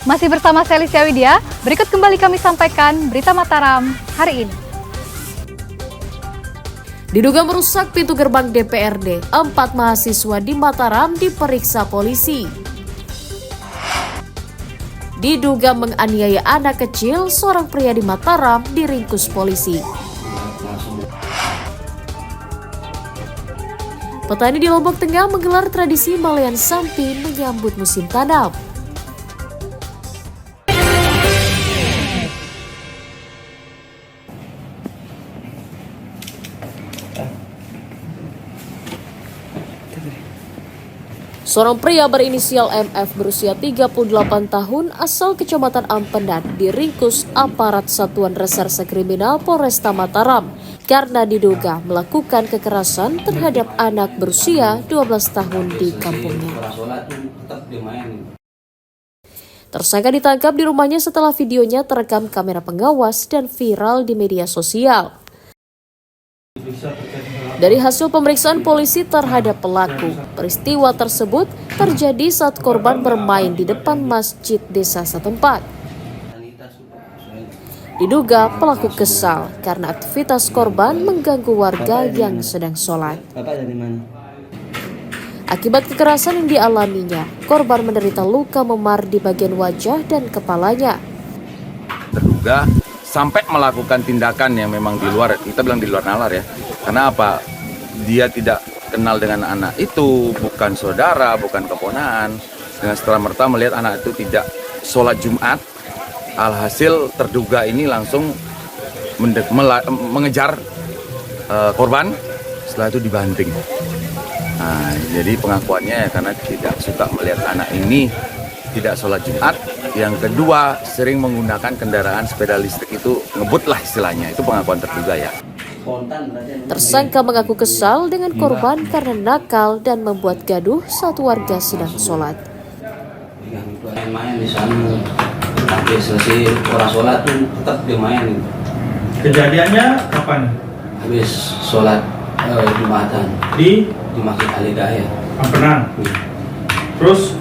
Masih bersama Selisia Widya, berikut kembali kami sampaikan berita Mataram hari ini. Diduga merusak pintu gerbang DPRD, 4 mahasiswa di Mataram diperiksa polisi. Diduga menganiaya anak kecil, seorang pria di Mataram diringkus polisi. Petani di Lombok Tengah menggelar tradisi Malean Sampi menyambut musim tanam. Seorang pria berinisial MF berusia 38 tahun asal Kecamatan Ampenan diringkus aparat Satuan Reserse Kriminal Polresta Mataram karena diduga melakukan kekerasan terhadap anak berusia 12 tahun di kampungnya. Tersangka ditangkap di rumahnya setelah videonya terekam kamera pengawas dan viral di media sosial. Dari hasil pemeriksaan polisi terhadap pelaku, peristiwa tersebut terjadi saat korban bermain di depan masjid desa setempat. Diduga pelaku kesal karena aktivitas korban mengganggu warga yang sedang sholat. Akibat kekerasan yang dialaminya, korban menderita luka memar di bagian wajah dan kepalanya. Terduga sampai melakukan tindakan yang memang di luar, kita bilang di luar nalar ya. Karena apa? Dia tidak kenal dengan anak itu, bukan saudara, bukan keponakan. Dengan setelah merta melihat anak itu tidak sholat Jumat, alhasil terduga ini langsung mengejar korban, setelah itu dibanting. Nah, jadi pengakuannya karena tidak suka melihat anak ini tidak sholat Jumat. Yang kedua, sering menggunakan kendaraan sepeda listrik itu ngebut lah istilahnya. Itu pengakuan terduga ya. Tersangka mengaku kesal dengan korban karena nakal dan membuat gaduh saat warga sedang sholat. Main di sana, tapi selesai orang sholat tuh tetap dia main. Kejadiannya kapan? Habis sholat Jumatan Di Masjid Al-Hidayah. Ampenan. Terus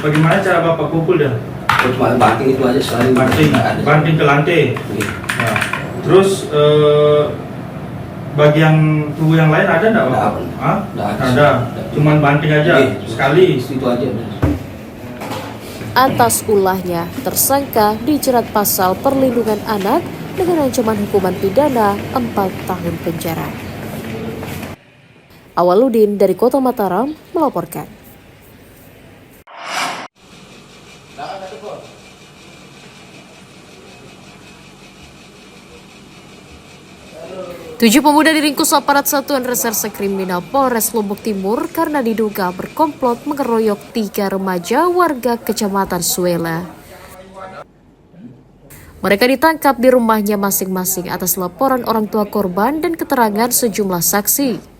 bagaimana cara Bapak pukul dia? Cuma banting itu aja sekali. Banting ke lantai. Nah, terus bagian tubuh yang lain ada enggak, Pak? Nggak ada. Ada. Cuman banting aja sekali. Itu aja. Atas ulahnya, tersangka dijerat pasal perlindungan anak dengan ancaman hukuman pidana 4 tahun penjara. Awaludin dari Kota Mataram melaporkan. Tujuh pemuda diringkus aparat Satuan Reserse Kriminal Polres Lombok Timur karena diduga berkomplot mengeroyok 3 remaja warga Kecamatan Suela. Mereka ditangkap di rumahnya masing-masing atas laporan orang tua korban dan keterangan sejumlah saksi.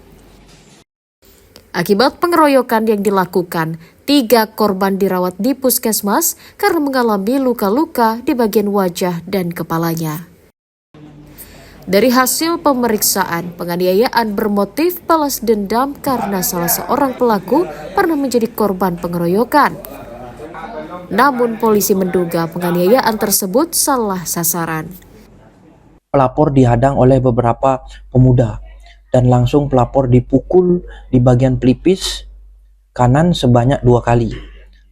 Akibat pengeroyokan yang dilakukan, 3 korban dirawat di puskesmas karena mengalami luka-luka di bagian wajah dan kepalanya. Dari hasil pemeriksaan, penganiayaan bermotif balas dendam karena salah seorang pelaku pernah menjadi korban pengeroyokan. Namun polisi menduga penganiayaan tersebut salah sasaran. Pelapor dihadang oleh beberapa pemuda dan langsung pelapor dipukul di bagian pelipis kanan sebanyak 2 kali.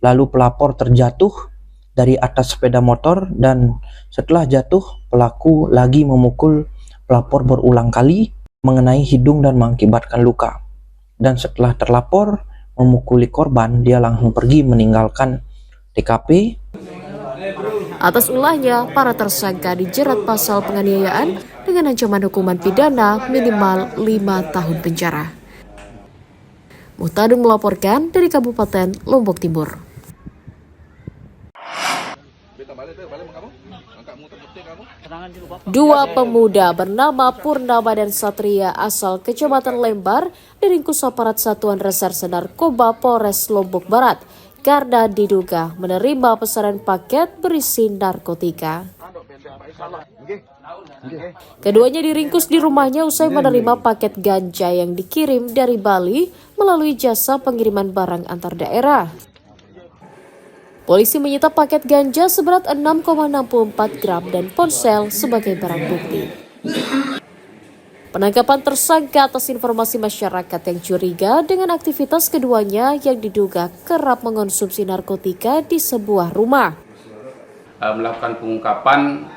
Lalu pelapor terjatuh dari atas sepeda motor dan setelah jatuh pelaku lagi memukul pelapor berulang kali mengenai hidung dan mengakibatkan luka. Dan setelah terlapor memukuli korban, dia langsung pergi meninggalkan TKP. Atas ulahnya, para tersangka dijerat pasal penganiayaan dengan ancaman hukuman pidana minimal 5 tahun penjara. Muhtadung melaporkan dari Kabupaten Lombok Timur. Dua pemuda bernama Purnama dan Satria asal Kecamatan Lembar diringkus aparat Satuan Reserse Narkoba Polres Lombok Barat karena diduga menerima pesanan paket berisi narkotika. Keduanya diringkus di rumahnya usai menerima paket ganja yang dikirim dari Bali melalui jasa pengiriman barang antar daerah. Polisi menyita paket ganja seberat 6,64 gram dan ponsel sebagai barang bukti. Penangkapan tersangka atas informasi masyarakat yang curiga dengan aktivitas keduanya yang diduga kerap mengonsumsi narkotika di sebuah rumah. Melakukan pengungkapan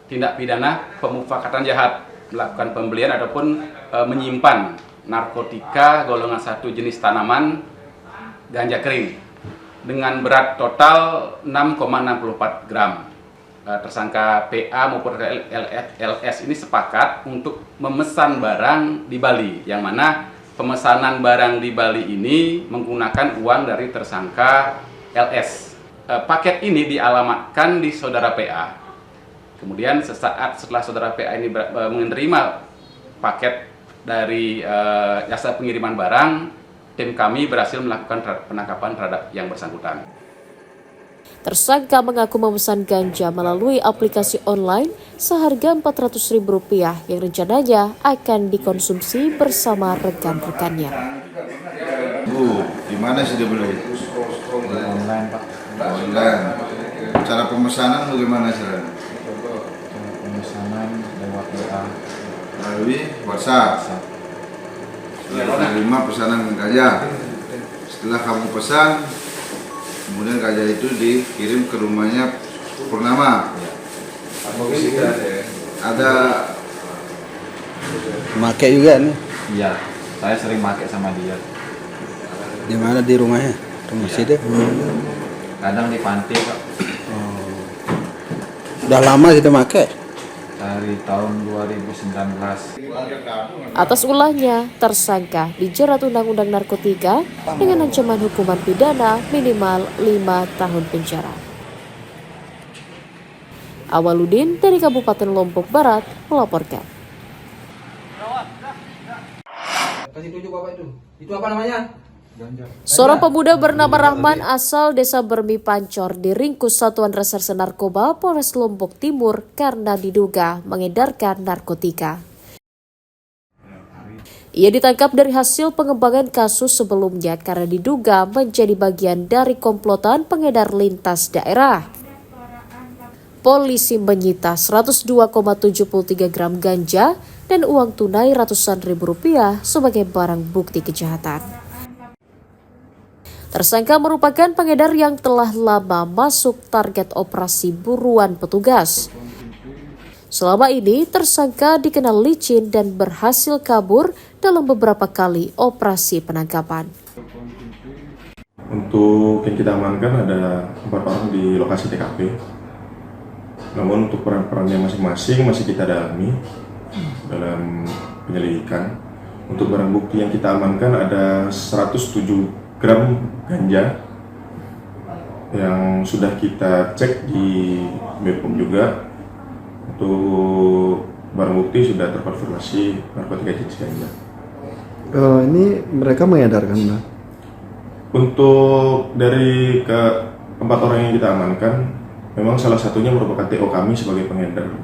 tindak pidana pemufakatan jahat, melakukan pembelian ataupun menyimpan narkotika golongan 1 jenis tanaman ganja kering dengan berat total 6,64 gram. Tersangka PA maupun LS ini sepakat untuk memesan barang di Bali, yang mana pemesanan barang di Bali ini menggunakan uang dari tersangka LS. Paket ini dialamatkan di saudara PA. Kemudian sesaat setelah saudara PA ini menerima paket dari jasa pengiriman barang, tim kami berhasil melakukan penangkapan terhadap yang bersangkutan. Tersangka mengaku memesan ganja melalui aplikasi online seharga Rp400.000 yang rencananya akan dikonsumsi bersama rekan-rekannya. Bu, di mana sih dia beli? Online, Pak. Online. Cara pemesanan bagaimana caranya? Pemesanan lewat WA. Melalui WhatsApp. Setelah menerima pesanan ganja, setelah kamu pesan, kemudian ganja itu dikirim ke rumahnya Purnama. Ada make juga nih. Iya, saya sering pakai sama dia. Di mana di rumahnya? Rumah situ? Kadang di pantai, Pak. Udah lama kita make. Dari tahun 2019. Atas ulahnya, tersangka dijerat Undang-Undang Narkotika dengan ancaman hukuman pidana minimal 5 tahun penjara. Awaludin dari Kabupaten Lombok Barat melaporkan. Kasih tunjuk Bapak itu. Itu apa namanya? Seorang pemuda bernama Rahman asal desa Bermi Pancor diringkus Satuan Reserse Narkoba Polres Lombok Timur karena diduga mengedarkan narkotika. Ia ditangkap dari hasil pengembangan kasus sebelumnya karena diduga menjadi bagian dari komplotan pengedar lintas daerah. Polisi menyita 102,73 gram ganja dan uang tunai ratusan ribu rupiah sebagai barang bukti kejahatan. Tersangka merupakan pengedar yang telah lama masuk target operasi buruan petugas. Selama ini, tersangka dikenal licin dan berhasil kabur dalam beberapa kali operasi penangkapan. Untuk yang kita amankan ada 4 orang di lokasi TKP. Namun untuk peran-perannya masing-masing masih kita dalami dalam penyelidikan. Untuk barang bukti yang kita amankan ada 107 gram ganja yang sudah kita cek di BPOM juga. Untuk barang bukti sudah terkonfirmasi narkotika jenis ganja. Ini mereka mengedarkan, Mbak? Untuk dari keempat orang yang kita amankan, memang salah satunya merupakan TO kami sebagai pengedar.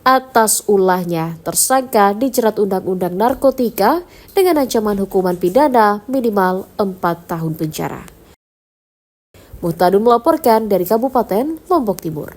Atas ulahnya, tersangka dijerat Undang-Undang Narkotika dengan ancaman hukuman pidana minimal 4 tahun penjara. Muhtadun melaporkan dari Kabupaten Lombok Timur.